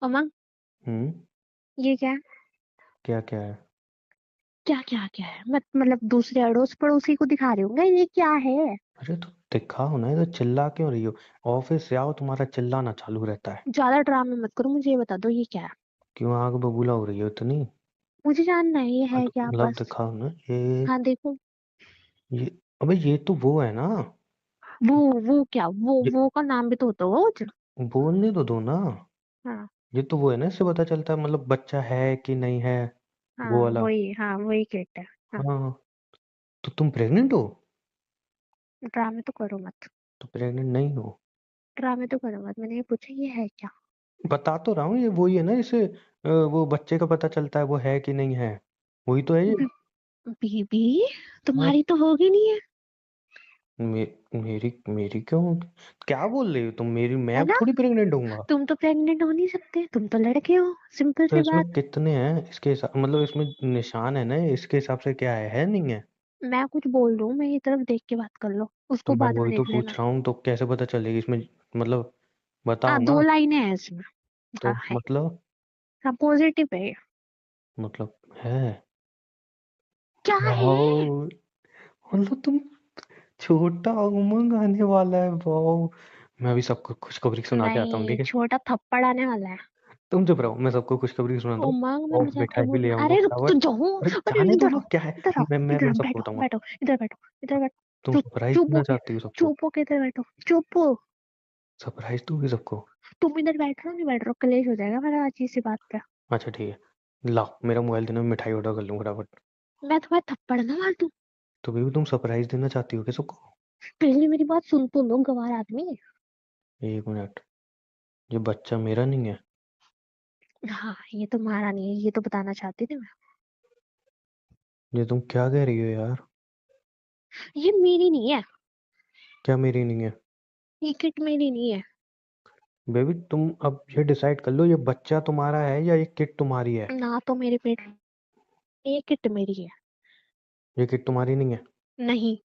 उमंग, हम्म। ये क्या है? क्या क्या है? क्या क्या क्या है मतलब दूसरे अड़ोस पड़ोसी को दिखा रहे होंगे ये क्या है? अरे तो दिखाओ ना, इधर चिल्ला क्यों रही हो? ऑफिस से आओ, तुम्हारा चिल्लाना चालू रहता है। ज्यादा ड्रामे मत करो, मुझे ये बता दो ये क्या है। क्यों आग बबूला हो रही हो इतनी? मुझे जानना है ये हाँ है तो क्या मतलब बस। दिखाओ ना ये। हाँ देखो। ये अबे ये तो वो है ना। वो वो क्या ये वो का नाम भी तो होता होगा कुछ। बोलने तो दो ना। हाँ। ये तो वो है ना, इससे पता चलता है मतलब बच्चा है कि नहीं है। वो हाँ वाला। वही, हाँ वही किट है। हाँ। हाँ। तो तुम प्रेग्नेंट हो? ड्रामे तो करो मत। तो प्रेग्नेंट नहीं हो? ड्रामे तो करो मत, मैंने ये पूछा ये है क्या। बता तो रहा हूँ, ये वही है ना, इससे वो बच्चे का पता चलता है वो है कि नहीं है। वही तो है ये। बीबी हाँ। तुम्हारी तो होगी नहीं है। मेरी मेरी क्यों? क्या बोल रही हो तुम? मेरी मैं है अब ना। थोड़ी प्रेग्नेंट होऊंगा। तुम तो प्रेग्नेंट हो नहीं सकते, तुम तो लड़के हो। सिंपल तो सी इसमें बात। कितने हैं इसके हिसाब, मतलब इसमें निशान है ना, इसके हिसाब से क्या है नहीं है? मैं कुछ बोल रहा हूँ, मैं ये तरफ देख के बात कर लो, तो उसको मैं बाद में वही तो देख पूछ लेना। रहा हूँ, तो कैसे पता चलेगी इसमें? मतलब हाँ बताओ दो ना। लाइनें हैं इसमें। तो हाँ है। मतलब हाँ पॉजिटिव है ये। मतलब है। क्या है? वाओ। मतलब तुम छोटा उमंग आने वाला है, वाओ। मैं अभी सबको खुशखबरी सुना के आता हूँ, नहीं, ठीक है? छोटा थप्पड़ आने वाला है। तुम चुप रहो, मैं सबको खुशखबरी सुनाता हूँ। उमंग मैं और मजाक से मिठाई भी बोल ले रहा, आऊंगा अरे रुक तो फटाफट। जाओ। अरे अरे जाने दो इधर ना, आओ, क्या है? इधर आओ, मैं इधर आओ, सबको बैठो बताऊंगा। बैठो, इधर बैठो, इधर बैठो। तुम चुप। सरप्राइज चुप देना होके, चाहती हो सबको? चुप होके इधर बैठो। चुप हो। सरप्राइज दूंगी सबको। तुम इधर बैठ रहे हो नहीं बैठ रहे हो, कलेश हो जाएगा मेरा आज इसी बात पे। अच्छा ठीक है, लाओ मेरा मोबाइल देना, मैं मिठाई ऑर्डर कर लूँ फटाफट। मैं तुम्हारे थप्पड़ ना मार दूं। तो बेबी तुम सरप्राइज देना चाहती हो क्या सबको? पहले मेरी बात सुन तो लो, गवार आदमी। 1 मिनट। ये बच्चा मेरा नहीं है? हाँ ये तुम्हारा नहीं है, ये तो बताना चाहती थी मैं। ये तुम क्या कह रही हो यार? ये मेरी नहीं है। क्या मेरी नहीं है? ये किट मेरी नहीं है। बेबी तुम अब ये डिसाइड कर लो, ये बच्चा तुम्हारा है या ये किट तुम्हारी है? ना तो मेरे पेट, ये किट मेरी है। ये किट तुम्हारी नहीं है? नहीं।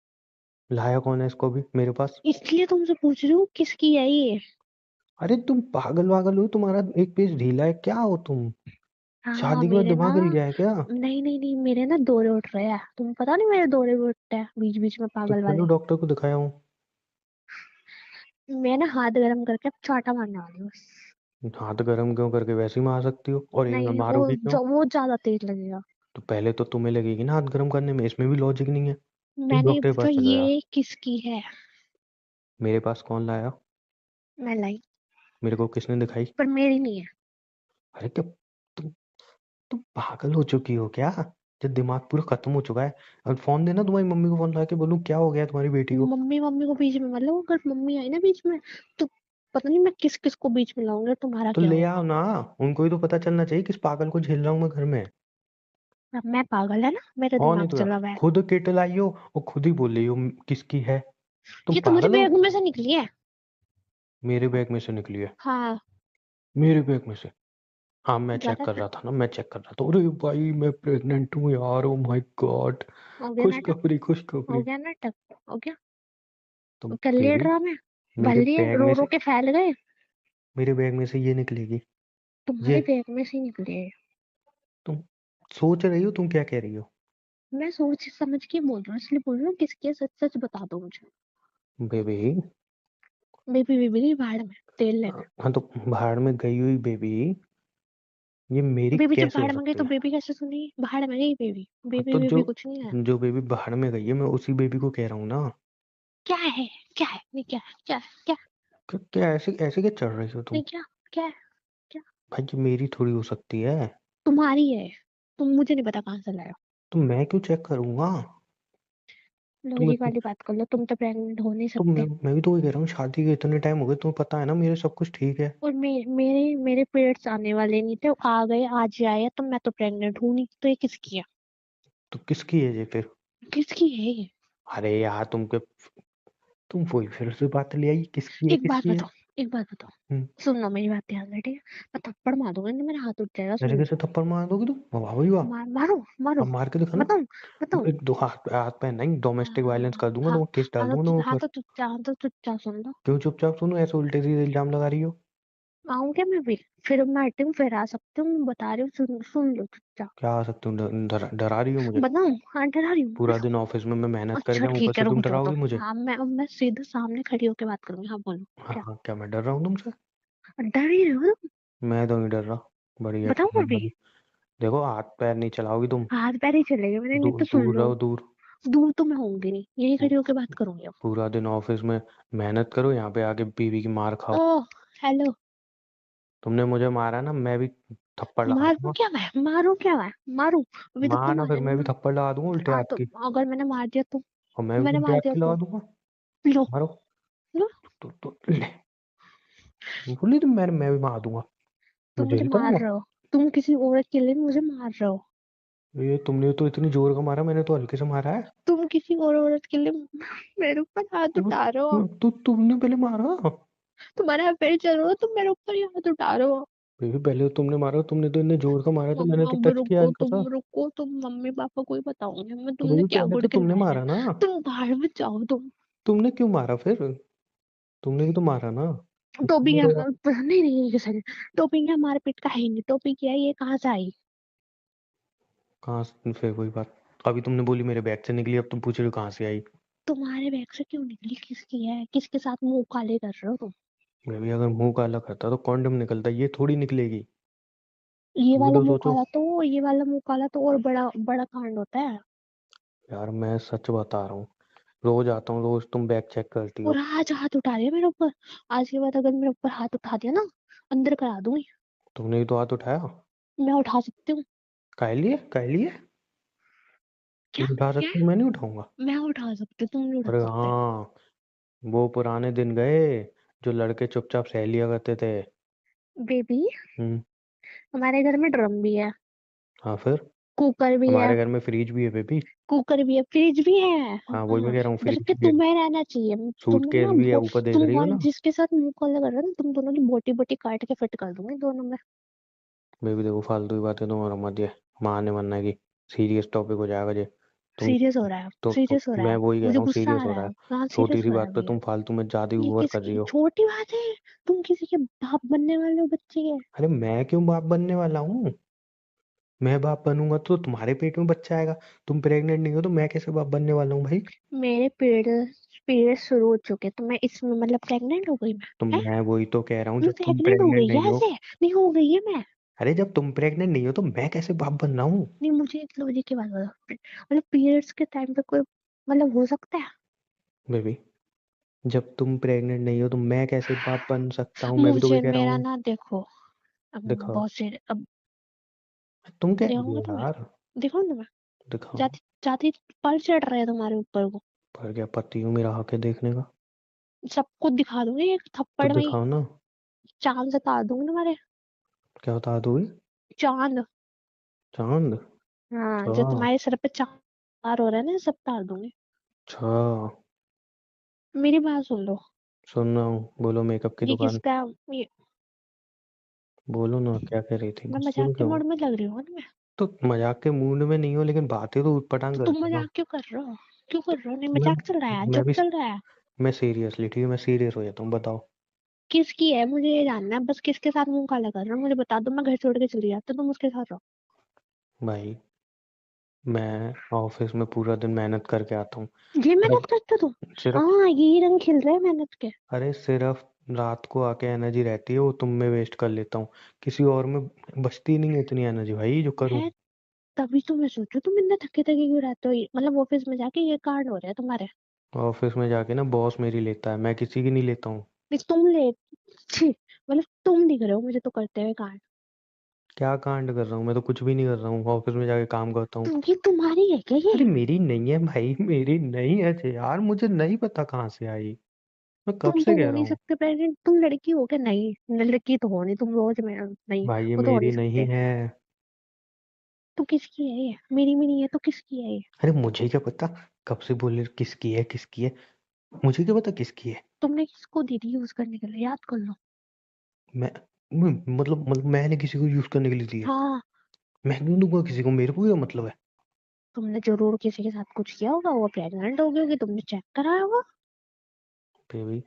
लाया कौन है इसको भी मेरे पास? इसलिए तुमसे पूछ रही हूँ किसकी है ये। अरे तुम पागल वागल हो, तुम्हारा एक पेज ढीला है क्या हो तुम? हाँ शादी के बाद मेरे ना, दिमाग हिल गया है क्या? नहीं नहीं नहीं, मेरे ना दौरे उठ रहे हैं, तुम्हें पता नहीं मेरे दौरे भी उठते हैं बीच बीच में तो पागल चलो वाले। डॉक्टर को दिखाया हूँ। मैं ना हाथ गर्म करके अब चाटा मारने वाली हूँ बस। हाथ गर्म क्यों करके वैसे ही मार सकती हो, और एक में नहीं वो मारोगी क्यों? जो वो ज्यादा तेज लगेगा। तो पहले तो तुम्हें लगेगी ना हाथ गर्म करने में, इसमें भी लॉजिक नहीं है। तुम मैंने ये डॉक्टर के पूछा पास चले जाओ। ये किसकी है। मेरे पास कौन लाया? मैं लाई। मेरे को किसने दिखाई? पर मेरी नहीं है। अरे क्या? तुम तुम पागल हो चुकी हो क्या? जब दिमाग पूरा खत्म हो चुका है। अब फोन देना, तुम्हारी मम्मी को फोन ला के बोलूं क्या हो गया तुम्हारी बेटी को। मम्मी मम्मी को बीच में मतलब अगर मम्मी आई ना बीच में, तो पता नहीं मैं किस किस को बीच में लाऊंगी और तुम्हारा तो क्या ले होगा। आओ ना। उनको भी तो पता चलना चाहिए किस पागल को झेल रहा हूँ मैं घर में। अब मैं पागल है ना, मेरा और नहीं दिमाग तो क्या। चला हुआ है। खुद किट लाई हो और खुद ही बोल रही हो किसकी है। तुम ये तो मुझे पागल हो? बैग में से निकली है। मेरे बैग में से निकली है? हाँ। मेरे बैग में से? हाँ मैं चेक ज्यादा कर रहा था ना, मैं चेक कर रहा था। अरे भाई मैं प्रेग्नेंट हूँ यार, ओ माय गॉड। हो गया नाटक। खुशखबरी हो खुशखबरी। गया नाटक। हो गया। तुम कर लिए बेबी, ड्रामे। मेरे भर लिए, बैग रो में रो से, के फैल गए। मेरे बैग में से ये निकलेगी। ये तुम्हारे बैग में से ही निकले। तुम सोच रही हो, तुम क्या कह रही हो? मैं सोच समझ के बोल रहा हूँ, इसलिए बोल रही हूँ किसकी है, सच सच बता दो मुझे। बेबी। बेबी बेबी नहीं, भाड़ में तेल लेने। हाँ तो भाड़ में गई हुई बेबी ये मेरी बेबी जब कैसे हो भाड़ में गई सकती तो है? बेबी कैसे सुनी, भाड़ में गई बेबी। हाँ बेबी तो बेबी कुछ नहीं है। जो बेबी भाड़ में गई है, मैं उसी बेबी को कह रहा हूँ ना। क्या है? क्या है नहीं, क्या है, क्या है, क्या है, क्या ऐसे ऐसे क्या चढ़ रही हो तुम? नहीं क्या, क्या है, क्या। भाई ये मेरी थोड़ी हो सकती है। तुम्हारी है। तुम मुझे नहीं पता कहाँ से लाए हो। तो मैं क्यों चेक करूंगा? तुम लॉजिक वाली बात कर लो, तुम तो प्रेग्नेंट हो नहीं तो सकते। मैं भी तो वही कह रहा हूँ, शादी के इतने टाइम हो गए, तुम्हें पता है ना मेरे सब कुछ ठीक है। और मेरे मेरे पीरियड्स आने वाले नहीं थे, वो आ गए, आज ही आए, तो मैं तो प्रेग्नेंट हूँ नहीं, तो ये किसकी है? तो किसकी है ये फिर? किसकी है ये? अरे यार तुम वही फिर से बात ले आई, किसकी है एक बात किसकी है? बताओ, एक बात बताओ। हम्म। सुन लो मेरी बात ध्यान से, ठीक है? मैं थप्पड़ मार दूंगा नहीं, मेरा हाथ उठ जाएगा, ऐसे सुन लो। कैसे थप्पड़ मार दोगी तुम? वाह भाई वाह। मारो मारो। अब मार के दिखाना। बताऊं? बताऊं? एक दो हाथ हाथ पे नहीं, डोमेस्टिक वायलेंस हाँ कर दूंगा, हाँ। तो केस डाल दूंगा तुम्हारे हाँ ऊपर। तो चुपचाप, हाँ तो चुपचाप सुन लो। क्यों चुपचाप सुनूं? ऐसे उल्टे सीधे इल्जाम लगा रही हो। आऊं क्या मैं भी? फिर मैं हटी हूँ, फिर आ सकती हूँ, मैं बता रही हूँ, सुन लो चुपचाप। क्या आ सकती हूँ? डरा रही हो मुझे? बताऊं? हाँ, डरा रही हूँ। पूरा दिन ऑफिस में मैं मेहनत करके अच्छा आऊँ, ऊपर ठीक है, से रुक तुम जाओ तो। डराओगी मुझे? हाँ, मैं सीधे सामने खड़ी होके बात करूंगी। हाँ बोलो। हाँ क्या? हाँ, क्या मैं डर रहा हूँ तुमसे? डर ही रहे हो तुम? मैं तो नहीं डर रहा। बड़ी बताऊं एक्टिंग अभी? वाली। देखो, हाथ पैर नहीं चलाओगी तुम। हाथ पैर ही चलेगा मैंने, नहीं तो सुन दूर लो। रहो, दूर। दूर तो मैं होंगी नहीं, यही खड़ी होके बात करूंगी अब। पूरा दिन ऑफिस में मेहनत करो, यहाँ पे आके बीवी की मार खाओ। ओह, हेलो। तुमने मुझे मारा ना, मैं भी थप्पड़ लगा मारू दूंगा। क्या मैं? मारू क्या मैं? मारू? अभी तक तो मारना, फिर मारा नहीं मैं भी ना। थप्पड़ लगा दूंगा उल्टे हाँ हाथ तो की। अगर मैंने मार दिया तो? और मैं भी मैंने उल्टे मार हाथ दिया की लगा तो? दूंगा। लो। मारो। लो। ले। बोली तो मैं भी मार दूंगा। तुम मैं मुझे झेलता मार रहूंगा। रहे हो। तुम किसी औरत के लिए मुझे मार रहे हो। ये तुमने तो इतनी जोर का मारा, मैंने तो हल्के से मारा है। तुम किसी और औरत के लिए मेरे ऊपर हाथ उठा रहे हो। तुमने पहले मारा। तुम्हारा अफेयर चल रहा हो, तुम मेरे ऊपर ही हाथ उठा रहे हो। बेबी, पहले तो तुमने मारा, तुमने तो इतने जोर का मारा, तो मैंने तो अब टच किया रुको, हल्का सा। तुम रुको, तुम मम्मी पापा को ही बताऊंगी मैं तो तुमने बेबी, क्या पहले गुड़ तो तुमने खिलाया है। मारा ना। तुम बाहर में जाओ तुम। तुमने क्यों मारा फिर? तुमने भी तो मारा ना। टोपी तुमने क्या? तो नहीं नहीं, एक सेकंड। टोपी क्या मारपीट का है ही नहीं, टोपी क्या है, ये कहाँ से आई? कहाँ से फिर वही बात? अभी तुमने बोली मेरे बैग से निकली, अब तुम पूछ रहे हो कहाँ से आई। तुम्हारे बैग से क्यों निकली? किसकी है? किसके साथ मुंह काले कर रहे हो तुम? बेबी, अगर मुंह काला करता तो कॉन्डम निकलता, ये थोड़ी निकलेगी। ये ये वाला तो मुंह सोचो। काला तो, ये वाला मुंह काला तो और बड़ा बड़ा कांड होता है। यार, मैं सच बता रहा हूँ। रोज आता हूँ, रोज तुम बैग चेक करती और हो। आज हाथ उठा रही है मेरे ऊपर। आज के बाद अगर मेरे ऊपर हाथ उठा दिया ना, अंदर करा दूंगी। तुमने ही तो हाथ उठाया। मैं उठा सकती हूँ। काहे लिए, काहे लिए? क्या? तुम उठा क्या? सकती हो, मैं नहीं उठाऊंगा। मैं उठा सकती हूँ, तुम नहीं उठा अरे सकते। हाँ, वो पुराने दिन गए जो लड़के चुपचाप सह लिया करते थे। बेबी, हम्म। हमारे घर में ड्रम भी है, हाँ, फिर? कुकर भी है। हमारे घर में फ्रिज भी है बेबी। कुकर भी है, फ्रिज भी है। हाँ, वही मैं हाँ। कह रहा हूँ, बस फ्रिज कि भी है। तुम्हें रहना चाहिए। तुम्हें सूटकेस ना भी है, ऊपर देख रही हो ना? जिसके साथ मुंह काला कर रहे हो ना, तुम दोनों की बोटी बोटी काट के फिट कर दूंगी दोनों में। बेबी देखो, फालतू की बातें तुम्हारा मत ये। मारने मरने की। सीरियस टॉपिक हो जाएगा ये। तुम सीरियस हो रहा है, सीरियस हो रहा मैं है। वही कह मुझे रहा हूँ, गुस्सा सीरियस आ हो रहा रहा है, है। हाँ छोटी सीरियस सी हो रहा है बात पे अभी ये। तुम फालतू में ज्यादा ये ओवर कर रही किसकी हो। छोटी बात है? तुम किसी के बाप बनने वाले हो बच्चे के? अरे, मैं क्यों बाप बनने वाला हूँ? मैं बाप बनूंगा तो तुम्हारे पेट में बच्चा आएगा। तुम प्रेग्नेंट नहीं हो तो मैं कैसे बाप बनने वाला हूँ भाई? मेरे पीरियड शुरू हो चुके तो मैं इसमें मतलब प्रेग्नेंट हो गई तो मैं? मैं वही तो कह रहा हूँ, मैं जब तुम प्रेग्नेंट हो प्रेग्नेंट गई नहीं है हो। ऐसे? नहीं हो गई है मैं? अरे, जब तुम प्रेग्नेंट नहीं हो तो मैं कैसे बाप बन रहा हूँ? नहीं, मुझे एक लॉजिक की बात बताओ, मतलब पीरियड्स के टाइम पे कोई मतलब हो सकता है? बेबी, जब तुम प्रेग्नेंट नहीं हो तो मैं कैसे बाप बन सकता हूँ? मैं भी तो वही मुझे कह रहा मेरा हूँ। ना देखो, अब दिखाओ। बहुत से अब तुम कह रही देखूंगा हो तुम्हें। यार। देखो ना मैं दिखाओ। जाती जाती पर चढ़ रहे हैं तुम्हारे ऊपर को। पर क्या पति हूँ, मेरा हक है देखने का। सब कुछ दिखा दूंगी एक तो थप्पड़ में ही। दिखाओ ना। चांद से तार दूंगी तुम्हारे। क्या बता दोगे? चांद। चांद? हाँ, अच्छा। जो तुम्हारे सर पे चार हो रहा है ना, सब तार दूंगी। अच्छा। मेरी बात सुन लो। सुन रहा हूँ, बोलो, मेकअप की ये दुकान। किसका? ये बोलो ना, क्या कह रही थी, मैं गुस्से मजाक में के क्यों? मूड में लग रही हूँ ना मैं? तो मजाक के मूड में नहीं हो, लेकिन बातें तो उटपटांग तो तुम करते हो ना। मजाक क्यों कर रहे हो? क्यों कर रहे हो? नहीं, मैं मजाक चल रहा है, मैं जोक भी चल रहा है। मैं सीरियसली, ठीक है, मैं सीरियस हो जाता हूँ, बताओ। किसकी है मुझे ये जानना है, बस किसके साथ मुंह काला कर रहे हो मुझे बता दो, मैं घर छोड़ के चली जाती हूँ, तुम उसके साथ रहो। भाई, मैं ऑफिस में पूरा दिन मेहनत करके आता हूँ। ये सिर्फ मेहनत करते हो तुम? सिर्फ हाँ, यही रंग खिल रहे हैं मेहनत के। अरे, सिर्फ रात को आके एनर्जी रहती है, वो तुम में वेस्ट कर लेता हूँ। किसी और में बचती नहीं है इतनी एनर्जी भाई, जो करूँ। है, तभी तो मैं सोचू तुम इतने थके थके क्यों रहते हो, मतलब ऑफिस में जाके ये कांड हो रहे हैं तुम्हारे। ऑफिस में जाके ना बॉस मेरी लेता है, मैं किसी की नहीं लेता हूँ। नहीं, तुम ले छी, मतलब तुम दिख रहे हो मुझे तो करते हुए कांड। क्या कांड कर रहा हूँ? मैं तो कुछ भी नहीं कर रहा हूँ, ऑफिस में जाके काम करता हूँ। ये तुम्हारी है क्या ये? अरे, मेरी नहीं है भाई, मेरी नहीं है जी यार, मुझे नहीं पता कहाँ से आई। मैं कब तुम तो से कह हो रहा नहीं हूँ। सकते प्रेग्नेंट, तुम लड़की हो क्या? नहीं, लड़की तो हो नहीं तुम, रोज में नहीं। भाई, ये वो तो हो मेरी नहीं नहीं सकते। है। तो किसकी है ये? मेरी भी नहीं है तो किसकी है ये? अरे, मुझे क्या पता। कब से बोल रहे किसकी है, किसकी है? मुझे क्या पता किसकी है। तुमने किसको दी थी यूज करने के लिए, याद कर लो। मैं मतलब मैंने किसी को यूज करने के लिए दी है? हाँ। मैं क्यों दूंगा किसी को, मेरे को क्या मतलब है? तुमने जरूर किसी के साथ कुछ किया होगा, वो प्रेग्नेंट हो गई होगी, तुमने चेक कराया होगा। बेबी,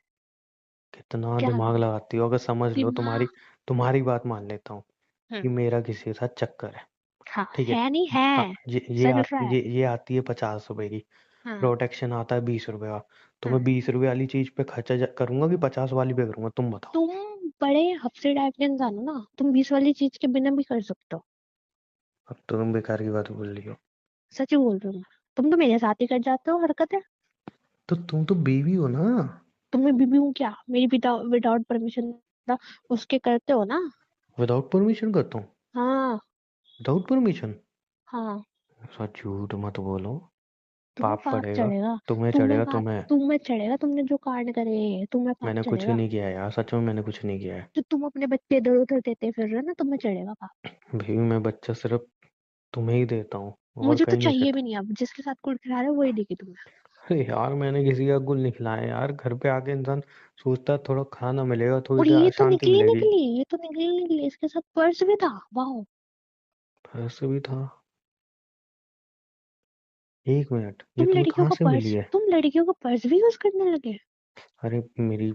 कितना क्या? दिमाग लगाती हो, अगर समझ लो, तुम्हारी दिमाग। तुम्हारी बात मान लेता हूँ हम्म। कि मेरा किसी के साथ चक्कर है। हाँ, ठीक है। है नहीं हाँ, है। ये चल रहा है। ये आती है 50 रुपए की। हाँ। प्रोटेक्शन आता है 20 रुपए का। तो मैं हाँ। 20 रुपए वाली चीज पे खर्चा करूंगा कि 50 वाली पे करूंगा, तुम बताओ। तुम बड़े हफ्ते टाइप के इंसान हो ना, तुम 20 वाली चीज के बिना भी कर सकते हो। अब तो तुम बेकार की बात बोल रही हो। सच ही बोल रही हूँ मैं। तुम तो मेरे साथ ही कर जाते हो हरकतें। तो तुम तो बेबी हो ना। तुम मैं बीबी हूँ क्या? मेरी विदाउट परमिशन उसके करते हो ना। विदाउट परमिशन करता हूँ। हाँ। Without permission. हाँ। सच झूठ मत बोलो। तुम्हें पाप पाप पड़ेगा। चढ़ेगा। तुम्हें चढ़ेगा तुम्हें। तुम्हें चढ़ेगा, तुमने जो कांड करे तुम्हें पाप मैंने कुछ चढ़ेगा। नहीं किया यार, सच में मैंने कुछ नहीं किया है। जो तुम अपने बच्चे इधर उधर देते फिर रहे हो ना, तुम्हें चढ़ेगा पाप। भाई मैं बच्चा सिर्फ तुम्हें ही देता हूँ, और मुझे तो कहीं नहीं चाहिए देता। भी नहीं, अब जिसके साथ कुड़ खिला रहे हो वही देगी तुम्हें। अरे यार, मैंने किसी का गुल नहीं खिलाया यार। घर पे आके इंसान सोचता है थोड़ा खाना मिलेगा, थोड़ी और देर ये तो शांति निकली मिलेगी। निकली, ये तो निकली निकली, इसके साथ पर्स भी था। वाह। ऐसे भी था। एक मिनट, ये तुम्हें कहाँ से मिली है? तुम लड़कियों का पर्स भी यूज करने लगे। अरे मेरी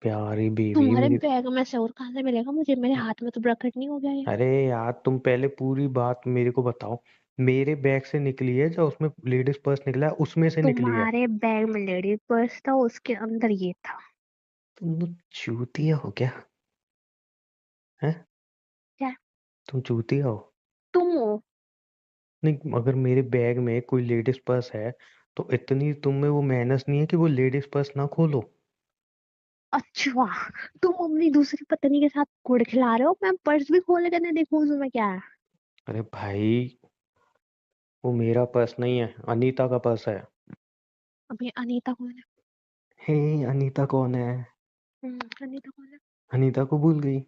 प्यारी बेबी तुम्हारे मेरी। बैग में से और कहाँ से मिलेगा मुझे? मेरे हाथ में तो प्रकट नहीं हो गया ये। अरे यार, तुम पहले पूरी बात मेरे को बताओ। मेरे बैग से निकली है, जो उसमें लेडीज पर्स निकला है उसमें से निकली है। तुम्हारे बैग में लेडीज पर्स था, उसके अंदर ये था। तुम तो चूतिया हो क्या? है? क्या? तुम चूतिया हो? तुम हो। नहीं, अगर मेरे बैग में कोई लेडीज पर्स है तो इतनी तुम में वो मैनर्स नहीं है कि वो लेडीज पर्स ना खोलो। अच्छा। तुम अपनी दूसरी पत्नी के साथ गुड़ खिला रहे हो, मैं पर्स भी खोल के नहीं देखूं उसमें क्या है। अरे भाई, वो मेरा पर्स नहीं है, अनीता का पर्स है। अभी अनीता कौन है? हे, अनीता कौन है? अनीता कौन है? अनीता को भूल गई?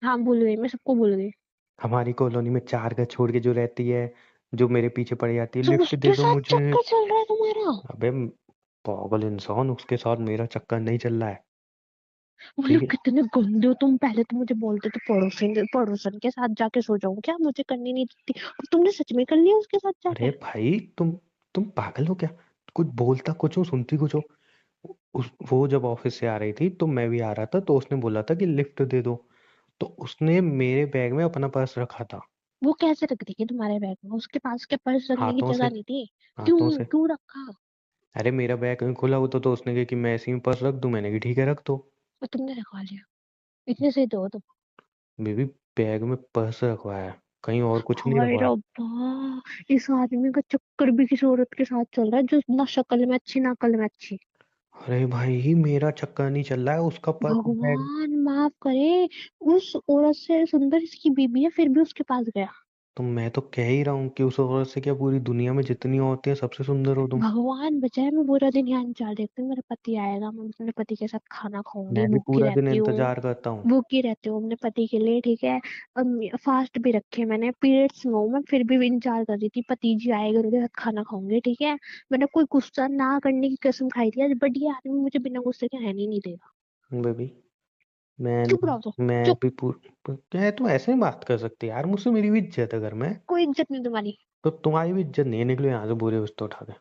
हाँ भूल गई, मैं सबको भूल गई। हमारी कॉलोनी में 4 घर छोड़ के जो रहती है, जो मेरे पीछे पड़ जाती है, तो लिफ्ट दे उसके दो साथ मुझे। चक्कर चल रहा है तुम्हारा? अबे पागल इंसान, उसके साथ मेरा चक्कर नहीं चल रहा है। ठीक मतलब है। कितने गंदे हो तुम। पहले तो मुझे बोलते थे पड़ोसन पड़ोसन के साथ जाके सो जाऊं क्या, मुझे करनी नहीं थी, और तुमने सच में कर लिया उसके साथ अरे जाके। भाई, तुम पागल हो क्या? कुछ बोलता कुछ हो, सुनती कुछ हो। वो जब ऑफिस से आ रही थी तो मैं भी आ रहा था, तो उसने बोला था कि लिफ्ट दे दो। तो उसने मेरे बैग में अपना पर्स रखा था। वो कैसे रख देगी तुम्हारे बैग में? उसके पास के पर्स रखने की हाथों से। जगह नहीं थी? हाथों क्यों से। क्यों रखा? अरे मेरा बैग खुला हुआ था, तो उसने कहा कि मैं ऐसे ही पर्स रख दूं, मैंने कहा ठीक है रख दो। और तुमने रखवा लिया? इतने से दो तुम। बेबी, बैग में पर्स रखवाया है, कहीं और कुछ नहीं हाय रखवाया। रब्बा। इस आदमी का चक्कर भी किसी औरत के साथ चल रहा है, जो ना शक्ल में अच्छी ना अकल में अच्छी। अरे भाई, मेरा चक्कर नहीं चल रहा है, उसका पर्स बैग। भगवान माफ करे। उस औरत से सुंदर इसकी बीबी है, फिर भी उसके पास गया। तो मैं तो कह ही रहा हूँ कि उस औरत से क्या, पूरी दुनिया में जितनी औरतें हैं सबसे सुंदर हो तुम। भगवान बचाए, मैं पूरा दिन यहाँ इंतजार देखती हूँ मेरा पति आएगा, मैं अपने पति के साथ खाना खाऊंगी, मैं भी भूखी पूरा दिन रहती हूँ। इंतजार करता हूँ। भूखी रहती हूँ अपने पति के लिए, ठीक है। फास्ट भी रखे मैंने, पीरियड्स में हूँ मैं, फिर भी इंतजार कर रही थी पति जी आएगा उनके साथ खाना खाऊंगी, ठीक है। मैंने कोई गुस्सा ना करने की कसम खाई थी आज, बट ये आदमी मुझे बिना गुस्से के रहने ही नहीं देगा। बेबी, मैं चुप रहो तो। मैं चुप। भी क्या है, तुम ऐसे ही बात कर सकती है यार मुझसे? मेरी भी इज्जत है घर में। कोई इज्जत नहीं तुम्हारी। तो तुम्हारी भी इज्जत नहीं है, निकलो यहाँ से बुरे उस तो उठा के।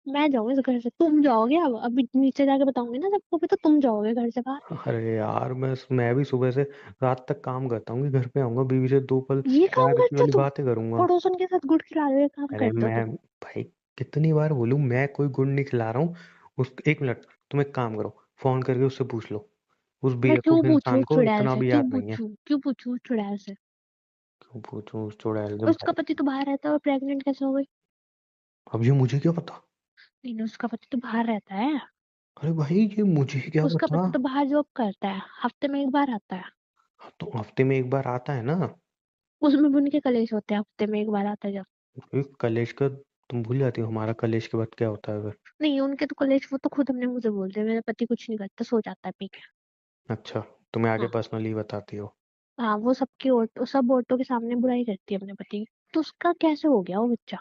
मैं जाऊंगी इस घर से, तुम जाओगे अब, अभी नीचे जाके बताऊंगी ना सबको, भी तो तुम जाओगे घर से बाहर। अरे यार, मैं भी सुबह से रात तक काम करता हूँ, कि घर पे आऊंगा बीवी से 2 पल ये काम प्यार की करते हो वाली तुम? बातें करूंगा। पड़ोसन के साथ गुड़ खिला रहे हो, ये काम अरे करते हो मैं, तुम? भाई कितनी बार बोलूं, मैं कोई गुड़ नहीं खिला रहा हूँ। उस एक मिनट, तुम एक काम करो, फोन करके उससे पूछ लो। उस मैं क्यों बेवकूफ पूछूं इंसान उस को चुड़ैल इतना से? भी क्यों याद नहीं है। पूछूं, क्यों पूछूं उस चुड़ैल से? क्यों पूछूं उस चुड़ैल से उसका भाई? पति तो बाहर रहता है, और प्रेग्नेंट कैसे हो गई? अब ये मुझे क्या पता? नहीं नहीं, उसका पति तो बाहर रहता है। अरे भाई, ये मुझे क्या उसका पता? पति तो बाहर जॉब करता है, हफ्ते में एक बार आता है। हाँ, तो हफ्ते में एक बार आता है ना। उसमें भी उनके कलेश होते हैं, हफ्ते में एक बार आता है जब। कलेश का तुम भूल जाती हो, हमारा कलेश के बाद क्या होता है फिर? नहीं, उनके तो कलेश वो तो खुद अपने मुंह से बोलते हैं, मेरा पति कुछ नहीं करता, सो जाता है पी के। अच्छा, तुम्हें आगे हाँ। पर्सनली बताती हो? हाँ, वो सबकी औरतों, सब औरतों के सामने बुराई करती है अपने पति की। तो उसका कैसे हो गया वो बच्चा?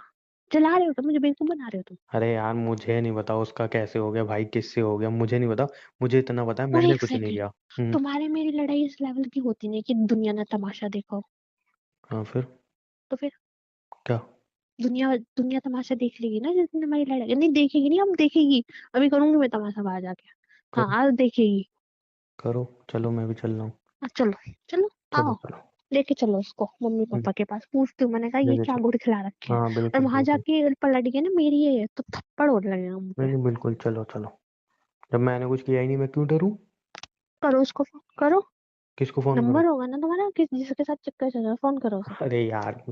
चला रहे हो तुम? मुझे बेवकूफ बना रहे हो तुम? अरे यार, मुझे नहीं पता उसका कैसे हो गया भाई, किससे हो गया मुझे नहीं पता। मुझे इतना पता है, और मैंने एक कुछ नहीं सेकंड, किया। हम्म। तुम्हारे मेरी लड़ाई इस लेवल की होती नहीं कि दुनिया ने तमाशा देखा हो। हाँ फिर? तो फिर क्या? दुनिया दुनिया तमाशा देख लेगी ना जिस दिन हमारी लड़ाई, नहीं देखेगी नहीं, अब देखेगी। अभी करूंगी मैं तमाशा बाहर जाके। हाँ करो। आज देखेगी। करो, चलो मैं भी चल रहा हूँ। चलो चलो, चलो आओ, चलो। लेके चलो उसको मम्मी हम्म, पापा के पास, पूछती हूँ, मैंने कहा ये लेके क्या चलो। गुड़ खिला रखे हैं। हाँ और बिल्कुल वहां बिल्कुल। जाके पलट गए ना मेरी ये, तो थप्पड़ और लगेगा मुंह नहीं पे। नहीं बिल्कुल, चलो चलो। जब मैंने कुछ किया ही नहीं, मैं क्यों डरूं? करो उसको फोन करो। किसको फोन करूं? नंबर होगा ना तुम्हारा, किस जिसके साथ चक्कर चल रहा है, फोन करो उसे। अरे यार,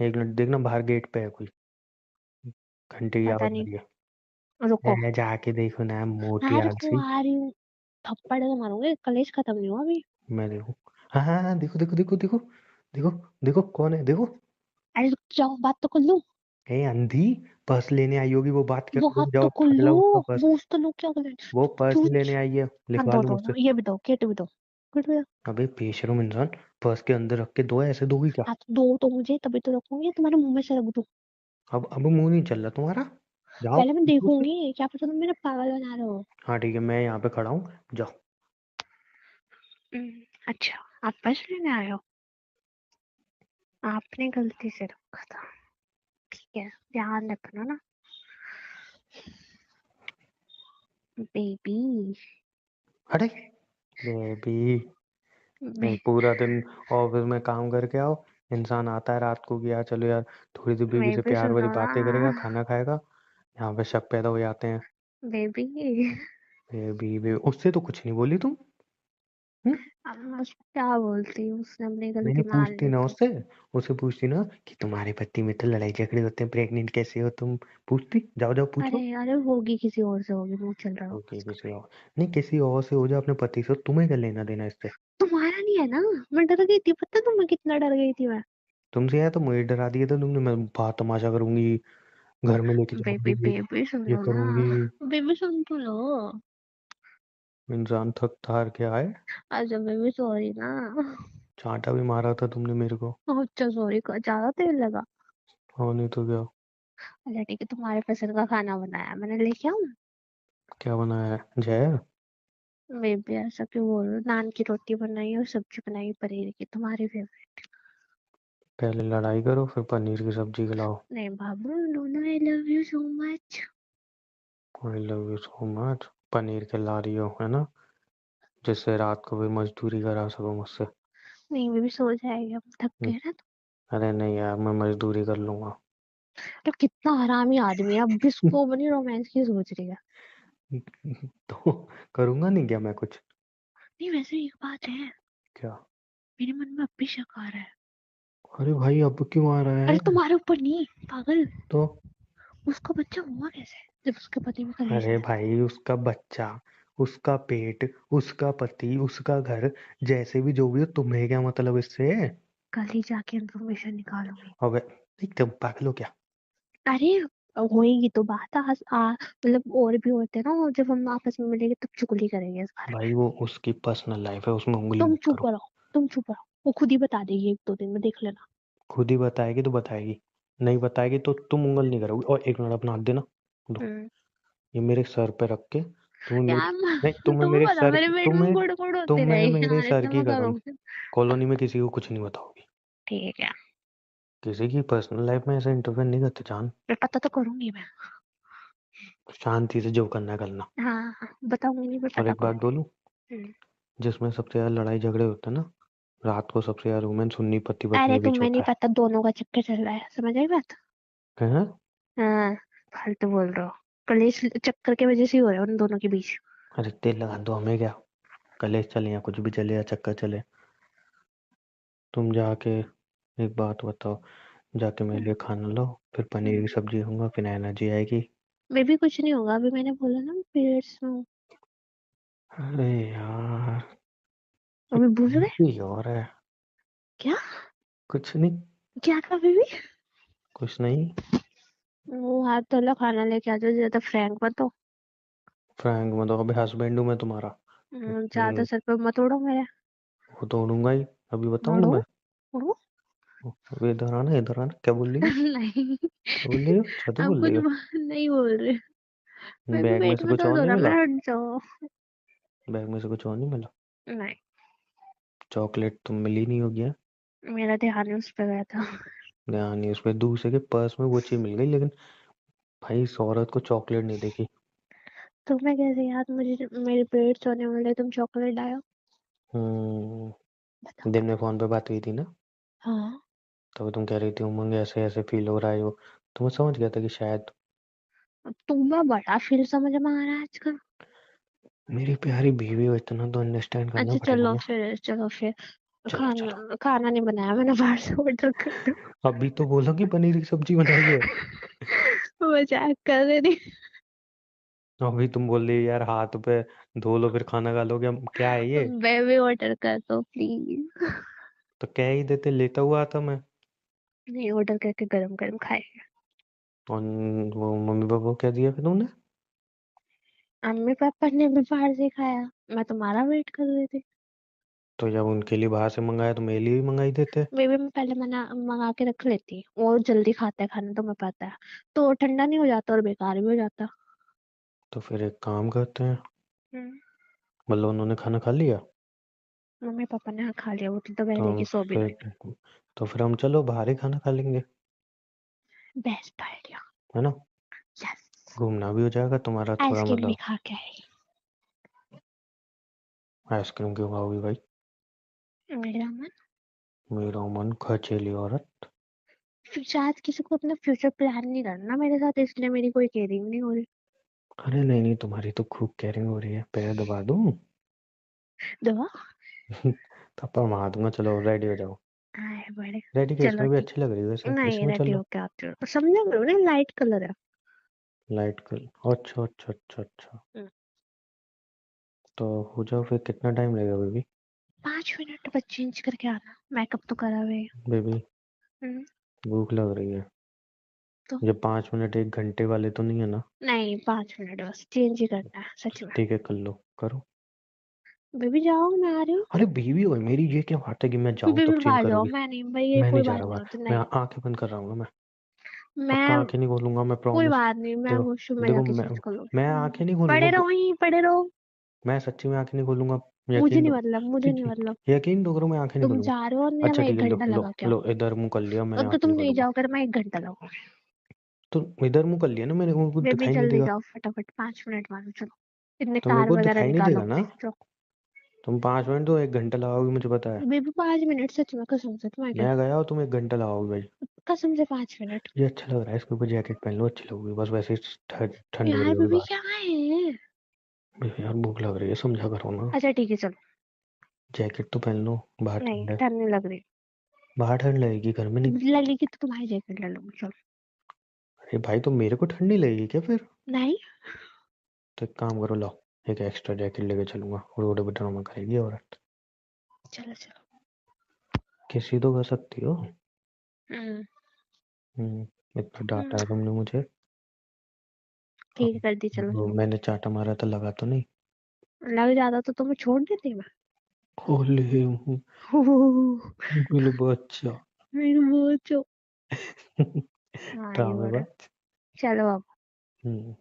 एक मिनट देखना, बाहर गेट पे है कोई, घंटे की पता आवाज आ नहीं, रही रुको। है। जाके देखो ना, मोटी हाँ रुको, आलसी। आ रही हूँ। थप्पड़ तो मारूंगे, कलेश खत्म नहीं हुआ अभी। मैं देखूं? हाँ हाँ हाँ, देखो देखो देखो देखो। देखो देखो कौन है, देखो। अरे रुक जाओ, बात तो कर लूं। ए अंधी, पर्स लेने आई होगी वो, बात कर, वो हाथ रुक तो जाओ, कर पकड़ा लो। उसका पर्स। वो तो लो, क्या कर ले। वो पर्स ही लेने चूच। आई है, हाँ लिखवा लो दो मुझसे। ये भी दो, केट भी दो। केट भी दो। अबे बेशरम इंसान, पर्स के अंदर रख के दो, ऐसे दोगी क्या? हाँ तो दो तो मुझे, तभी तो रखूंगी, तुम्हारे मुंह में से रख दूं। अब मुंह नहीं चल रहा तुम्हारा? जाओ पहले मैं पूछ लो। देखूंगी, क्या पता तुम मेरा पागल बना रहे हो। हाँ ठीक है, मैं यहाँ पे खड़ा हूँ, जाओ। अच्छा, आप पर्स लेने आए हो। आपने गलती से रखा था, ठीक है, ध्यान रखना ना। बेबी। अरे बेबी, बे, पूरा दिन ऑफिस में काम करके आओ, इंसान आता है रात को कि यार चलो यार, थोड़ी सी बीवी से बेबी प्यार भरी सुनो ना। बातें करेगा, खाना खाएगा। यहाँ पे शक पैदा हो जाते हैं। बेबी। बेबी, उससे तो कुछ नहीं बोली तुम? हम्म? अब मैं उसको क्या बोलती हूँ, उसने अपनी नहीं नहीं, गलती मान पूछती ली ना तो। उससे। उससे पूछती ना कि तुम्हारे पति में तो लड़ाई झगड़े होते हैं, प्रेग्नेंट कैसे हो तुम? पूछती, जाओ जाओ अरे पूछो। अरे, होगी किसी और से, होगी, मुंह चल रहा ओके, होगा। किसी और, नहीं किसी और से हो जाए अपने पति से, तुम्हें क्या लेना देना इससे? तुम्हारा नहीं है ना। मैं डर गई थी, पता है तुम्हें कितना डर गई थी मैं। तुमसे आया तो मुझे डरा दिया था तुमने, मैं बात तमाशा करूंगी, घर में लेके बेबी जाऊंगी, बेबी सुन ये लो ना। करूंगी। बेबी सुन तो लो। इंसान थक हार के आए। अच्छा बेबी, सॉरी ना। चांटा भी मारा था तुमने मेरे को। अच्छा सॉरी, ज्यादा तेल लगा। हाँ नहीं तो क्या। अच्छा ठीक है, तुम्हारे पसंद का खाना बनाया मैंने, लेके आऊं। क्या बनाया है, जहर? बेबी ऐसा क्यों बोल रहे हो, नान की रोटी बनाई और सब्जी बनाई पनीर की, तुम्हारी फेवरेट। पहले लड़ाई करो, फिर पनीर की सब्जी खिलाओ। नहीं बाबू, no no, I love you so much. I love you so much. Paneer खिला रही हो है ना, जिससे रात को भी मजदूरी करा सको मुझसे। नहीं बेबी, सो जाएगी, हम थक हम्म, गए ना। अरे नहीं यार, मैं मजदूरी कर लूंगा। तो कितना हरामी आदमी है, अब भी इसको बनी रोमांस की सोच रही है। तो करूंगा नहीं क्या मैं कुछ? नहीं वैसे एक बात है, क्या? मेरे मन में अब भी शक आ रहा है। अरे भाई, अब क्यों आ रहा अरे है? तुम्हारे ऊपर नहीं, पागल। तो उसका बच्चा हुआ कैसे, जब उसके पति में कलेश अरे है। भाई, उसका बच्चा, उसका पेट, उसका पति, उसका घर, जैसे भी जो भी हो, तुम्हें क्या मतलब इससे? कल ही जाके इन्फॉर्मेशन निकालूंगी। अबे एकदम पागल हो क्या? अरे होएगी तो बात, मतलब और भी होते हैं ना, और जब हम आपस में मिलेंगे तब चुगली करेंगे इस बारे में। भाई वो उसकी पर्सनल लाइफ है, उसमें उंगली तुम मत चुप करो। रहो, तुम चुप रहो, वो खुद ही बता देगी एक दो दिन में, देख लेना। खुद ही बताएगी तो बताएगी, नहीं बताएगी तो तुम उंगल नहीं करोगी। और एक मिनट अपना हाथ देना। दो। हम्म। ये मेरे सर पे रख के, तुम्हें मेरी, यार नहीं तुम्हें तुम्हें मेरे पता सर मेरे की, पेट में तुम्हें गुड़ गुड़ होते तुम्हें रहे मेरे यार, सर इतना की मैं कसम, करूंगी। कॉलोनी में किसी को कुछ नहीं बताओगी। ठीक है। किसी की पर्सनल लाइफ में ऐसे इंटरफेयर नहीं करते जान। मैं पता तो करूंगी मैं। शांति से जो करना है करना। हाँ हाँ, बताऊंगी नहीं, मैं और पता एक बात करूंगी। बोलूं, हम्म। जिसमें सबसे ज्यादा लड़ाई झगड़े होते हैं ना, रात को सबसे ज्यादा रोमांस सुन्नी पति पत्नी अरे के बीच तुम्हें नहीं होता है। पता, दोनों का चक्कर चल रहा है, समझ आई बात। हैं? हाँ, फालतू बोल रहे हो। कलेश चक्कर की वजह से ही हो रहा है उन दोनों के बीच। अरे तेल लगा दो, हमें क्या, कलेश चले या कुछ भी चले या चक्कर चले। तुम जाके, एक बात बताओ, जाके मेरे लिए खाना लो, फिर पनीर की सब्जी खाऊंगा, फिर एनर्जी आएगी। मे भी कुछ नहीं होगा, अभी मैंने बोला ना पीरियड्स में हूँ। अरे यार, ये अभी भूल कौन गए। सी और है? क्या। कुछ नहीं। क्या था बेबी। कुछ नहीं। वो हाथ धोला, खाना लेके आ जाओ, ज्यादा फ्रैंक मत हो। फ्रैंक मतलब, अबे हस्बैंड हूँ मैं तुम्हारा। ज्यादा सर पे मत उड़ो मेरे। वो तो उड़ूंगा ही, अभी बताऊँ उड़ो तुम्हें? उड़ो। अबे इधर आना, इधर आना, क्या बोल रही हो? नहीं, क्या बोल रही हो, जादू आप बोल कुछ रही हो? नहीं बोल रहे। बेबी बैग में पेट से में कुछ दर्द और हो नहीं रहा मिला? है, हट जाओ। बैग में से कुछ और नहीं मिला? नहीं, चॉकलेट तो मिली नहीं होगी है? मेरा ध्यान उस पे गया था। ध्यान नहीं, उसमें दूसरे के पर्स में वो चीज मिल गई, लेकिन भाई इस औरत को चॉकलेट नहीं देखी। तुम्हें कैसे याद, मुझे मेरे पीरियड्स होने वाले, तुम चॉकलेट लायो? बताओ। दिन में फोन पे बात हुई थी ना, हाँ, तो तुम कह रही थी उमंग ऐसे ऐसे फील हो रहा है, वो तो मैं समझ गया था कि शायद अब तुम्हें बड़ा फील समझ में आ रहा है आजकल। मेरी प्यारी बीवी हो, इतना तो अंडरस्टैंड करना अच्छा पड़ेगा चलो ना। फिर, चलो फिर। चलो चलो, खाना खाना नहीं बनाया मैंने, बाहर से ऑर्डर कर दो। अभी तो बोलो कि पनीर की सब्जी बनाई है। मजाक कर रही थी। अभी तुम बोल रही यार हाथ पे धो लो फिर खाना खा लोगे, क्या है ये? बेबी ऑर्डर कर दो प्लीज। तो कह ही देते, लेता हुआ आता मैं। नहीं, ऑर्डर करके गरम गरम खाए। और वो मम्मी पापा को क्या दिया फिर तुमने? मम्मी पापा ने भी बाहर से खाया, मैं तुम्हारा वेट कर रही थी। तो जब उनके लिए बाहर से मंगाया तो मेरे लिए भी मंगाई देते। बेबी मैं पहले मंगा के रख लेती, वो जल्दी खाता है खाना, तुम्हें पता है। तो ठंडा नहीं हो जाता और बेकार भी हो जाता। तो फिर एक काम करते हैं, हम्म। मतलब उन्होंने खाना खा लिया? मम्मी पापा ने हाँ खा लिया, वो तो तो पहले की सो भी फिर गए। तो फिर हम चलो बाहर ही खाना खा लेंगे, बेस्ट आइडिया। है ना? यस। घूमना भी हो जाएगा तुम्हारा थोड़ा, आइसक्रीम भी मतलब। खा के आएगी। आइसक्रीम क्यों खाओगी भाई? मेरा मन। मेरा मन खचेली औरत। शायद किसी को अपना फ्यूचर प्लान नहीं करना मेरे साथ, इसलिए मेरी कोई केयरिंग नहीं हो रही। अरे नहीं नहीं, तुम्हारी तो खूब केयरिंग हो रही है, पैर दबा दूं? दवा। थप्पड़ मार दूंगा, चलो रेडी हो जाओ। आए बड़े। रेडी के चलो इसमें भी ठीक। अच्छी लग रही है वैसे, नहीं, इसमें रेडी चलो। होके आती हूँ, समझे करो ना, लाइट कलर है। लाइट कलर, अच्छा अच्छा अच्छा अच्छा। हम्म, तो हो जाओ फिर, कितना टाइम लगेगा बेबी? 5 मिनट बस चेंज करके आना, मेकअप तो करा हुए। बेबी, हम्म। भूख लग रही है। तो ये 5 मिनट 1 घंटे वाले तो नहीं है ना? नहीं, 5 मिनट बस चेंज ही करना है सच में। ठीक है, कर लो, करो। बेबी जाओ, मैं आ रही हूँ। अरे बीवी हो मेरी, ये क्या बात है कि मैं जाऊं बेबी तब चेंज बाहर जाओ, करोगी? मैं नहीं भाई, ये मैं कोई नहीं जा बात रहा नहीं बाहर, होती, मैं नहीं। आंखें बंद कर रहा हूँ ना मैं। पक्का मैं। आंखें नहीं खोलूंगा, मैं कोई प्रॉमिस। बात नहीं, मैं देखो, वॉशरूम में देखो जाके मैं चेंज कर मैं लूंगी। आंखें नहीं खोलूंगा, पड़े रहो वहीं, पड़े रहो। मैं सच्ची में आंखें नहीं खोलूंगा। मुझे यकीन नहीं दो। मतलब, मुझे नहीं मतलब। यकीन तो करो, मैं आंखें नहीं तुम खोलूंगा। जा रहे हो नहीं, अच्छा मैं ठीक एक है, लो घंटा लो लगा के लो, आऊंगी। इधर मुंह कर लिया, मैं और तो आंखें तुम नहीं नहीं खोलूंगा। जाओ कर, मैं 1 घंटा लगाऊंगी। तो इधर मुंह कर लिया ना मैंने, उनको बेबी दिखाई नहीं जल्दी देगा? जाओ फटाफट, 5 मिनट मारो चलो। इतने तो मेरे कार को वगैरह दिखाई नहीं निकालो देगा ना? अपने जो। तुम 5 मिनट तो 1 घंटा लगाओगी, मुझे पता है। बेबी 5 मिनट सच में, कसम से, तुम्हें क्या। मैं गया और तुम 1 घंटा लगाओगे भाई। कसम से 5 मिनट। ये अच्छा लग रहा है, इसके ऊपर जैकेट पहन लो, अच्छी लगेगी, बस वैसे ही ठंड हो रही यार होगी बेबी बाहर। क्या है। भैया यार भूख लग रही है, समझा करो ना। अच्छा ठीक है चलो। जैकेट तो पहन लो, बाहर नहीं, ठंड है। ठंड नहीं लग रही। बाहर ठंड लगेगी, घर में नहीं। लगेगी तो तुम्हारी जैकेट ले लूंगी चलो। अरे भाई, तो मेरे को ठंड नहीं लगेगी क्या फिर? नहीं। तो एक काम करो, लाओ, एक एक्स्ट्रा जैकेट लेके चलूंगा, रोड पे ड्रामा करेगी औरत। चलो चलो। किसी तो कर सकती हो। हम्म। इतना हम्म, डांटा है तुमने मुझे। ठीक है, कर दी, चलो वो चलो। मैंने चाटा मारा था, लगा तो नहीं? लग जाता तो तुम्हें छोड़ देती मैं। ओले हूँ, गुल बच्चा। मेरे वो जो। हाँ ये बोले। ड्रामेबाज। चलो अब। हम्म